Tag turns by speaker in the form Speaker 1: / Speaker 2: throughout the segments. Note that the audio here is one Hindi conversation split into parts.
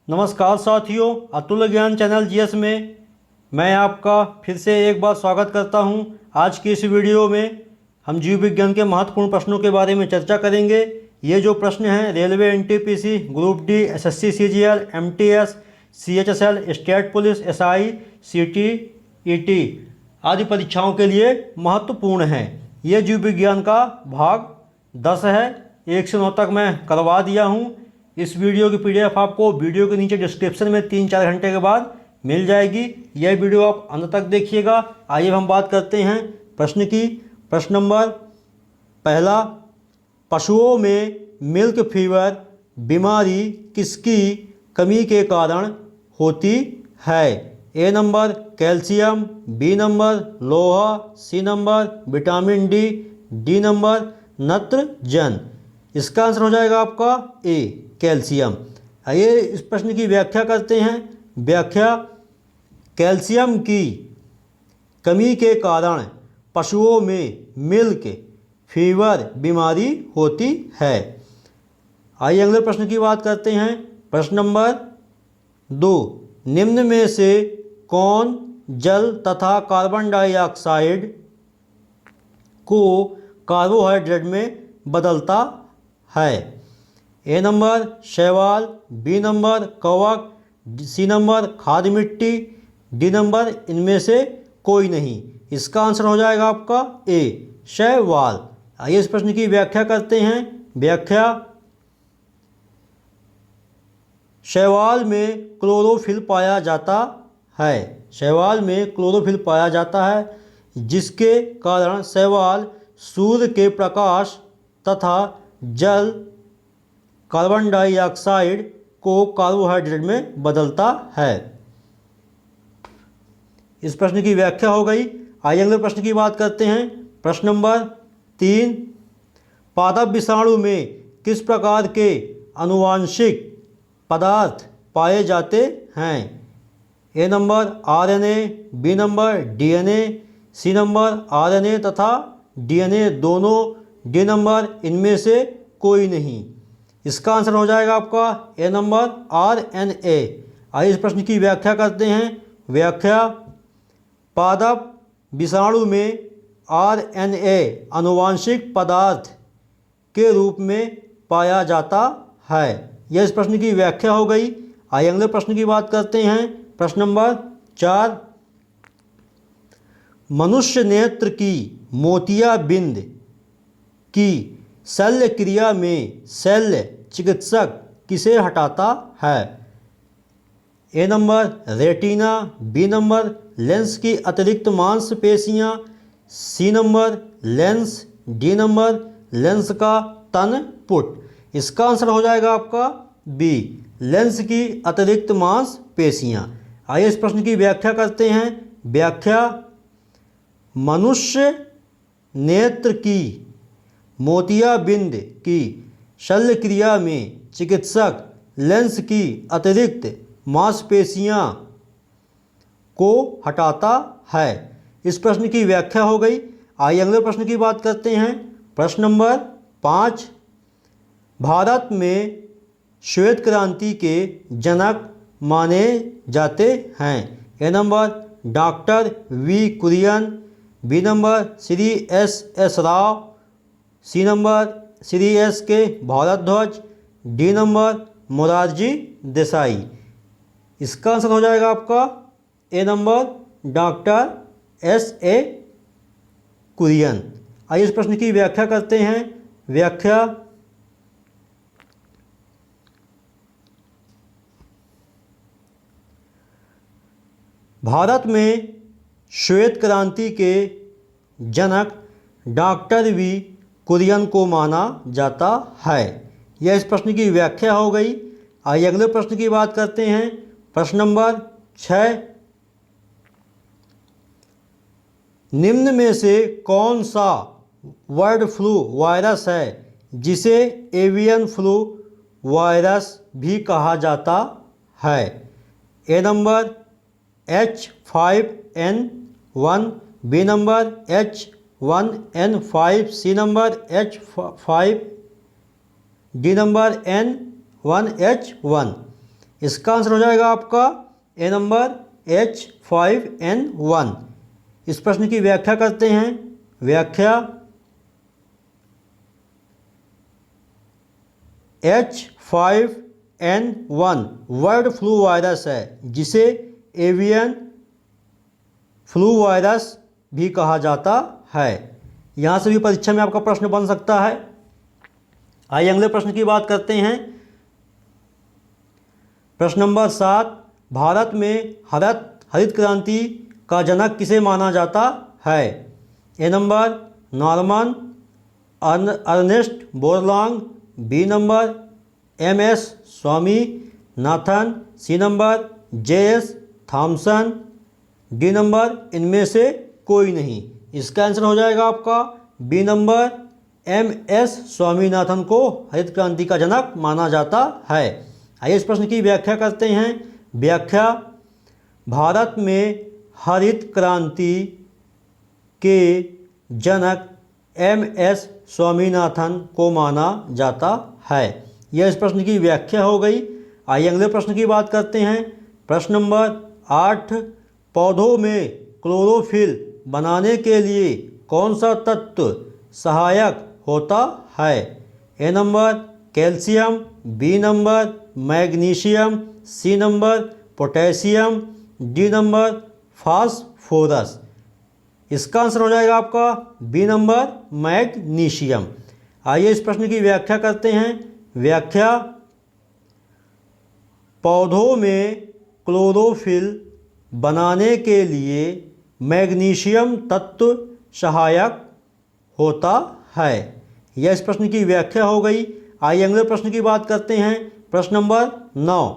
Speaker 1: नमस्कार साथियों, अतुल्य ज्ञान चैनल जीएस में मैं आपका फिर से एक बार स्वागत करता हूं। आज की इस वीडियो में हम जीव विज्ञान के महत्वपूर्ण प्रश्नों के बारे में चर्चा करेंगे। ये जो प्रश्न हैं railway, NTPC, group D, SSC CGL, MTS, CHSL, state police, SI, सीटी, ईटी आदि परीक्षाओं के लिए महत्वपूर्ण हैं। ये जीव विज्ञान का भाग 10 है। 1 से 9 तक मैं करवा दिया हूँ। इस वीडियो की पीडीएफ आपको वीडियो के नीचे डिस्क्रिप्शन में 3-4 घंटे के बाद मिल जाएगी। यह वीडियो आप अंत तक देखिएगा। आइए हम बात करते हैं प्रश्न की। प्रश्न नंबर पहला, पशुओं में मिल्क फीवर बीमारी किसकी कमी के कारण होती है? A number calcium, B number लोहा, C number vitamin D, D number नत्रजन। इसका आंसर हो जाएगा आपका ए कैल्शियम। आइए इस प्रश्न की व्याख्या करते हैं। व्याख्या, कैल्शियम की कमी के कारण पशुओं में मिल्क फीवर बीमारी होती है। आइए अगले प्रश्न की बात करते हैं। प्रश्न नंबर 2, निम्न में से कौन जल तथा कार्बन डाइऑक्साइड को कार्बोहाइड्रेट में बदलता है? ए नंबर शैवाल, बी नंबर कवक, सी नंबर खाद मिट्टी, डी नंबर इनमें से कोई नहीं। इसका आंसर हो जाएगा आपका ए शैवाल। आइए इस प्रश्न की व्याख्या करते हैं। व्याख्या, शैवाल में क्लोरोफिल पाया जाता है। शैवाल में क्लोरोफिल पाया जाता है, जिसके कारण शैवाल सूर्य के प्रकाश तथा जल कार्बन डाइऑक्साइड को कार्बोहाइड्रेट में बदलता है। इस प्रश्न की व्याख्या हो गई। आइए अगले प्रश्न की बात करते हैं। प्रश्न नंबर 3, पादप विषाणु में किस प्रकार के आनुवांशिक पदार्थ पाए जाते हैं? A number RNA, B number DNA, C number RNA तथा डीएनए दोनों, डी नंबर इनमें से कोई नहीं। इसका आंसर हो जाएगा आपका ए नंबर आरएनए। आइए इस प्रश्न की व्याख्या करते हैं। व्याख्या, पादप विषाणु में आरएनए आनुवांशिक पदार्थ के रूप में पाया जाता है। यह इस प्रश्न की व्याख्या हो गई। आइए अगले प्रश्न की बात करते हैं। प्रश्न नंबर 4, मनुष्य नेत्र की मोतियाबिंद की शल्य क्रिया में शल्य चिकित्सक किसे हटाता है? A number retina, B number lens की अतिरिक्त मांसपेशियां, C number lens, D number lens का तन पुट। इसका आंसर हो जाएगा आपका बी लेंस की अतिरिक्त मांसपेशियां। आइए इस प्रश्न की व्याख्या करते हैं। व्याख्या, मनुष्य नेत्र की मोतियाबिंद की शल्य क्रिया में चिकित्सक लेंस की अतिरिक्त मांसपेशियां को हटाता है। इस प्रश्न की व्याख्या हो गई। आइए अगले प्रश्न की बात करते हैं। प्रश्न नंबर 5, भारत में श्वेत क्रांति के जनक माने जाते हैं। A number doctor V Kurien, B number Shri S Rao, C number Shri S K Bhardwaj, D number Morarji Desai. इसका आंसर हो जाएगा आपका A number doctor S Kurien. आइए इस प्रश्न की व्याख्या करते हैं। व्याख्या, भारत में श्वेत क्रांति के जनक डॉक्टर वी कुरियन को माना जाता है। यह इस प्रश्न की व्याख्या हो गई। आइए अगले प्रश्न की बात करते हैं। प्रश्न नंबर 6, निम्न में से कौन सा बर्ड फ्लू वायरस है जिसे एवियन फ्लू वायरस भी कहा जाता है? A number H5N1, B number H1N5, C number H5, D number N1H1। इसका आंसर हो जाएगा आपका ए नंबर H5N1। इस प्रश्न की व्याख्या करते हैं। व्याख्या H5N1 बर्ड फ्लू वायरस है, जिसे एवियन फ्लू वायरस भी कहा जाता है। यहाँ से भी परीक्षा में आपका प्रश्न बन सकता है। आइए अगले प्रश्न की बात करते हैं। प्रश्न नंबर 7, भारत में हरित क्रांति का जनक किसे माना जाता है? A number Norman Ernest Borlaug, B number MS Swaminathan, C number JS Thomson, D number इनमें से कोई नहीं। इसका आंसर हो जाएगा आपका बी नंबर MS स्वामीनाथन को हरित क्रांति का जनक माना जाता है। आइए इस प्रश्न की व्याख्या करते हैं। व्याख्या भारत में हरित क्रांति के जनक MS स्वामीनाथन को माना जाता है। यह इस प्रश्न की व्याख्या हो गई। आइए अगले प्रश्न की बात करते हैं। प्रश्न नंबर 8, पौधों में क्लोरोफिल बनाने के लिए कौन सा तत्व सहायक होता है? A number calcium, B number magnesium, C number potassium, D number phosphorus. इसका आंसर हो जाएगा आपका बी नंबर मैग्नीशियम। आइए इस प्रश्न की व्याख्या करते हैं। व्याख्या पौधों में क्लोरोफिल बनाने के लिए मैग्नीशियम तत्व सहायक होता है। यह इस प्रश्न की व्याख्या हो गई। आइए अगले प्रश्न की बात करते हैं। प्रश्न नंबर 9,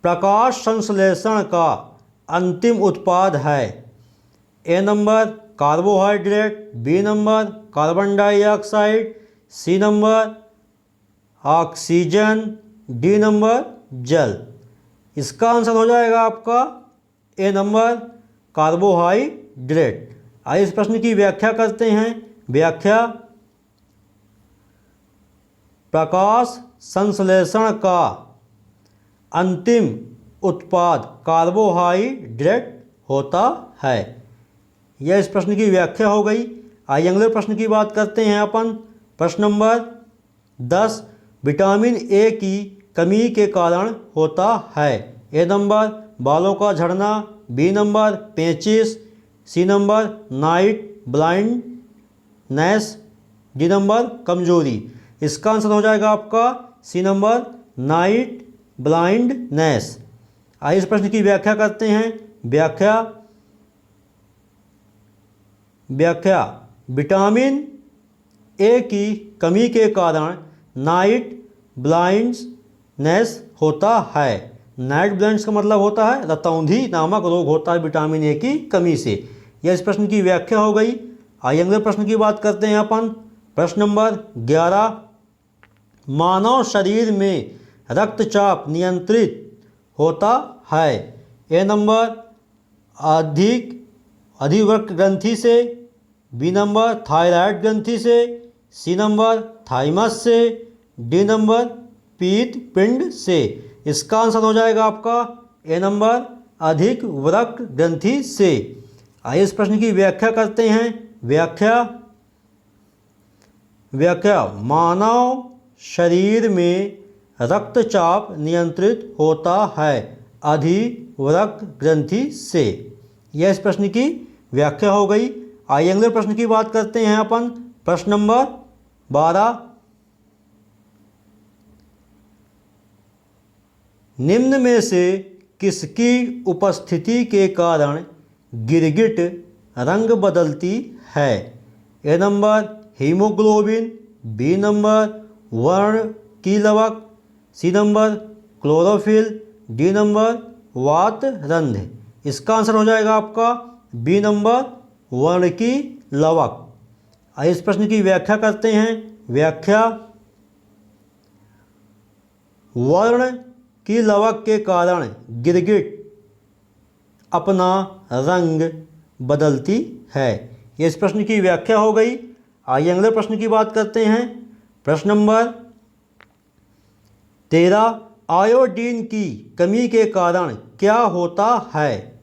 Speaker 1: प्रकाश संश्लेषण का अंतिम उत्पाद है? A number carbohydrate, B number carbon dioxide, C number oxygen, D number जल। इसका आंसर हो जाएगा आपका ए नंबर कार्बोहाइड्रेट। आइए इस प्रश्न की व्याख्या करते हैं। व्याख्या प्रकाश संश्लेषण का अंतिम उत्पाद कार्बोहाइड्रेट होता है। यह इस प्रश्न की व्याख्या हो गई। आइए अगले प्रश्न की बात करते हैं अपन। प्रश्न नंबर 10, विटामिन ए की कमी के कारण होता है? ए नंबर बालों का झड़ना, बी नंबर पेचिश, C number night blindness, D number कमजोरी। इसका आंसर हो जाएगा आपका सी नंबर नाइट ब्लाइंडनेस। आइए इस प्रश्न की व्याख्या करते हैं। व्याख्या विटामिन ए की कमी के कारण नाइट ब्लाइंडनेस होता है। नाइट ब्लाइंड्स का मतलब होता है रतौंधी नामक रोग होता है विटामिन ए की कमी से। यह इस प्रश्न की व्याख्या हो गई। आइए अगले प्रश्न की बात करते हैं अपन। प्रश्न नंबर 11, मानव शरीर में रक्तचाप नियंत्रित होता है? ए नंबर अधिवृक्क ग्रंथि से, बी नंबर थायराइड ग्रंथि से, सी नंबर थाइमस से, डी नंबर पीत पिंड से। इसका आंसर हो जाएगा आपका ए नंबर अधिवृक्क ग्रंथि से। आइए इस प्रश्न की व्याख्या करते हैं। व्याख्या मानव शरीर में रक्तचाप नियंत्रित होता है अधिवृक्क ग्रंथि से। यह इस प्रश्न की व्याख्या हो गई। आइए अगले प्रश्न की बात करते हैं अपन। प्रश्न नंबर 12, निम्न में से किसकी उपस्थिति के कारण गिरगिट रंग बदलती है? A number haemoglobin, B number वर्णकीलवक, C number chlorophyll, D number वातरंध्र। इसका आंसर हो जाएगा आपका बी नंबर वर्णकीलवक। आइए इस प्रश्न की व्याख्या करते हैं। व्याख्या वर्णकीलवक के कारण गिरगिट अपना रंग बदलती है। ये इस प्रश्न की व्याख्या हो गई। आइए अगले प्रश्न की बात करते हैं। प्रश्न नंबर 13, आयोडीन की कमी के कारण क्या होता है?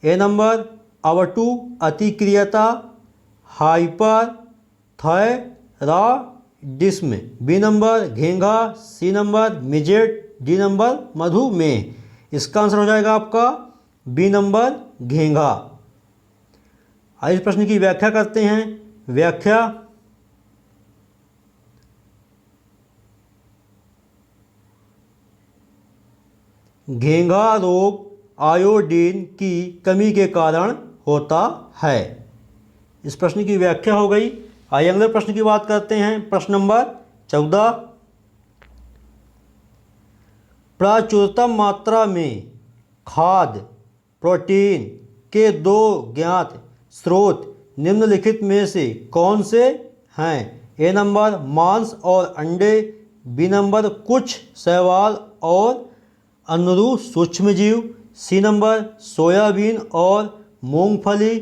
Speaker 1: ए नंबर अवटु अतिक्रियता, हाइपर थायराइडिज्म, बी नंबर घेंघा, C number midget, D number मधुमेह। इसका आंसर हो जाएगा आपका बी नंबर घेंघा। आइए इस प्रश्न की व्याख्या करते हैं। व्याख्या, घेंघा रोग आयोडीन की कमी के कारण होता है। इस प्रश्न की व्याख्या हो गई। आइए अगले प्रश्न की बात करते हैं। प्रश्न नंबर 14, प्रचुरतम मात्रा में खाद्य प्रोटीन के दो ज्ञात स्रोत निम्नलिखित में से कौन से हैं? ए नंबर मांस और अंडे, बी नंबर कुछ शैवाल और अनरू सूक्ष्मजीव, सी नंबर सोयाबीन और मूंगफली,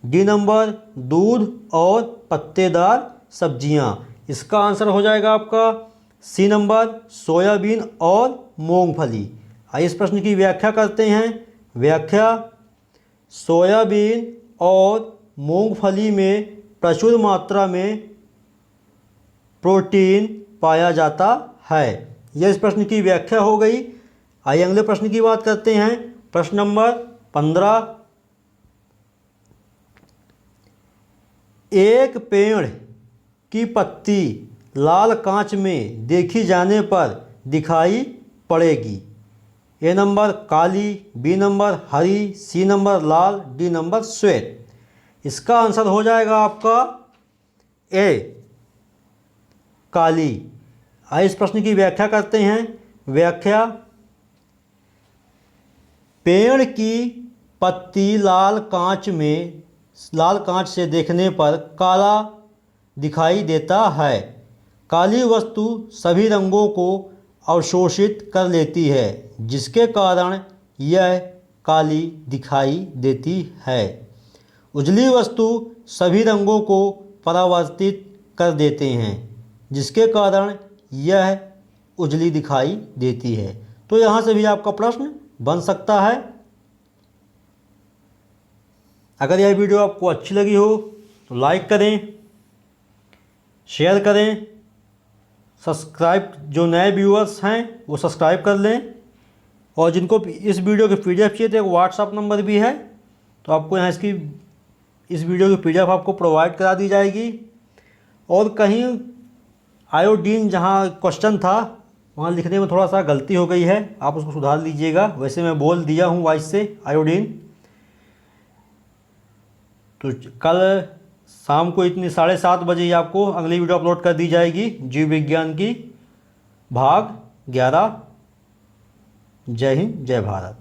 Speaker 1: डी नंबर दूध और पत्तेदार सब्जियां। इसका आंसर हो जाएगा आपका सी नंबर सोयाबीन और मूंगफली। आइए इस प्रश्न की व्याख्या करते हैं। व्याख्या, सोयाबीन और मूंगफली में प्रचुर मात्रा में प्रोटीन पाया जाता है। यह इस प्रश्न की व्याख्या हो गई। आइए अगले प्रश्न की बात करते हैं। प्रश्न नंबर 15, एक पेड़ की पत्ती लाल कांच में देखी जाने पर दिखाई पड़ेगी। ए नंबर काली, बी नंबर हरी, सी नंबर लाल, डी नंबर श्वेत। इसका आंसर हो जाएगा आपका ए काली। आइए इस प्रश्न की व्याख्या करते हैं। व्याख्या, पेड़ की पत्ती लाल कांच से देखने पर काला दिखाई देता है। काली वस्तु सभी रंगों को अवशोषित कर लेती है, जिसके कारण यह काली दिखाई देती है। उजली वस्तु सभी रंगों को परावर्तित कर देते हैं, जिसके कारण यह उजली दिखाई देती है। तो यहाँ से भी आपका प्रश्न बन सकता है। अगर यह वीडियो आपको अच्छी लगी हो तो लाइक करें, शेयर करें, सब्सक्राइब, जो नए व्यूअर्स हैं वो सब्सक्राइब कर लें। और जिनको इस वीडियो के PDF चाहिए थे, व्हाट्सअप नंबर भी है, तो आपको यहाँ इस वीडियो की PDF आपको प्रोवाइड करा दी जाएगी। और कहीं आयोडीन जहाँ क्वेश्चन था वहाँ लिखने में थोड़ा सा गलती हो गई है, आप उसको सुधार लीजिएगा। वैसे मैं बोल दिया हूँ वाइस से आयोडीन। तो कल शाम को इतनी 7:30 बजे ही आपको अगली वीडियो अपलोड कर दी जाएगी, जीव विज्ञान की भाग 11। जय हिंद, जय भारत।